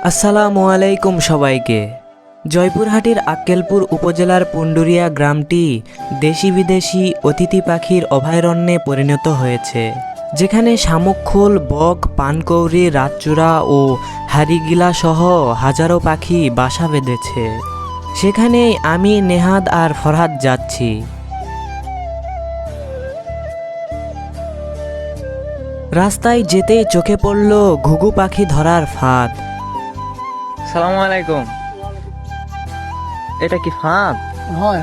আসসালামু আলাইকুম সবাইকে। জয়পুরহাটের আক্কেলপুর উপজেলার পুন্ডুরিয়া গ্রামটি দেশি বিদেশি অতিথি পাখির অভয়ারণ্যে পরিণত হয়েছে, যেখানে শামুকখোল, বক, পানকৌড়ি, রাতচূড়া ও হারিগিলা সহ হাজারো পাখি বাসা বেঁধেছে। সেখানেই আমি, নেহাদ আর ফরহাদ যাচ্ছি। রাস্তায় যেতেই চোখে পড়ল ঘুঘু পাখি ধরার ফাঁদ। সালামু আলাইকুম। এটা কি ফাঁদ? হয়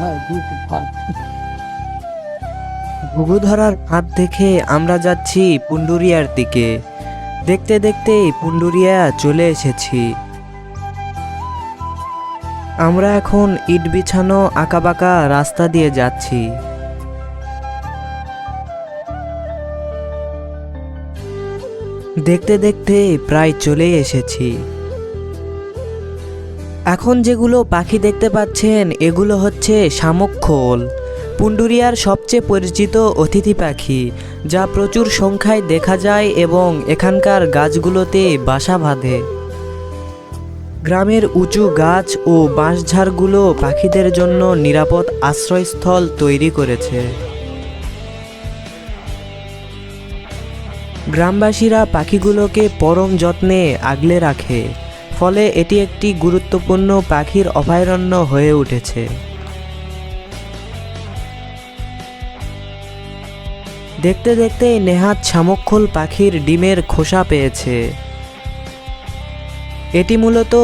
ফাঁদ। ঘুঘু ধরার ফাঁদ দেখে আমরা যাচ্ছি পুন্ডুরিয়ার দিকে। দেখতে দেখতেই পুন্ডুরিয়া চলে এসেছি। আমরা এখন ইট বিছানো আঁকাবাঁকা রাস্তা দিয়ে যাচ্ছি। দেখতে দেখতে প্রায় চলে এসেছি। এখন যেগুলো পাখি দেখতে পাচ্ছেন এগুলো হচ্ছে শামুকখোল, পুন্ডুরিয়ার সবচেয়ে পরিচিত অতিথি পাখি, যা প্রচুর সংখ্যায় দেখা যায় এবং এখানকার গাছগুলোতে বাসা বাঁধে। গ্রামের উঁচু গাছ ও বাঁশঝাড়গুলো পাখিদের জন্য নিরাপদ আশ্রয়স্থল তৈরি করেছে। গ্রামবাসীরা পাখিগুলোকে পরম যত্নে আগলে রাখে, ফলে এটি একটি গুরুত্বপূর্ণ পাখির অভয়ারণ্য হয়ে উঠেছে। দেখতে দেখতে নেহাত শামুকখোল পাখির ডিমের খোসা পেয়েছে। এটি মূলত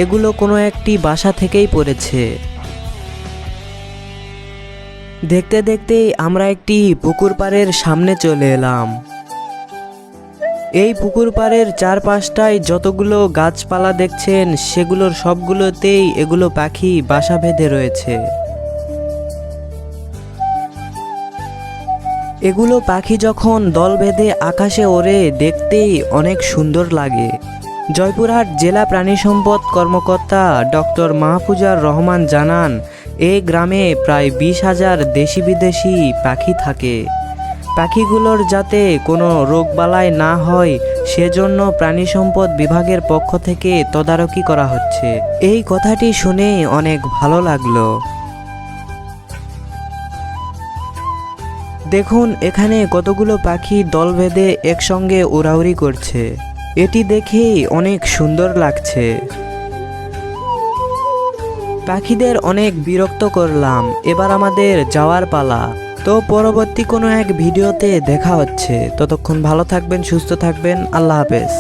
এগুলো কোনো একটি বাসা থেকেই পড়েছে। দেখতে দেখতেই আমরা একটি পুকুর পাড়ের সামনে চলে এলাম। এই পুকুর পাড়ের চারপাশটায় যতগুলো গাছপালা দেখছেন সেগুলোর সবগুলোতেই এগুলো পাখি বাসা বেঁধে রয়েছে। এগুলো পাখি যখন দল বেঁধে আকাশে ওড়ে দেখতেই অনেক সুন্দর লাগে। জয়পুরহাট জেলা প্রাণী সম্পদ কর্মকর্তা ডক্টর মাহফুজার রহমান জানান, এই গ্রামে প্রায় 20,000 দেশি বিদেশি পাখি থাকে। পাখিগুলোর যাতে কোনো রোগবালাই না হয় সেজন্য প্রাণী সম্পদ বিভাগের পক্ষ থেকে তদারকি করা হচ্ছে। এই কথাটি শুনে অনেক ভালো লাগলো। দেখুন এখানে কতগুলো পাখি দল বেঁধে একসঙ্গে উড়াউড়ি করছে। এটি দেখেই অনেক সুন্দর লাগছে। পাখিদের অনেক বিরক্ত করলাম, এবার আমাদের যাওয়ার পালা। তো পরবর্তী কোনো এক ভিডিওতে দেখা হচ্ছে। ততক্ষণ ভালো থাকবেন, সুস্থ থাকবেন। আল্লাহ হাফেজ।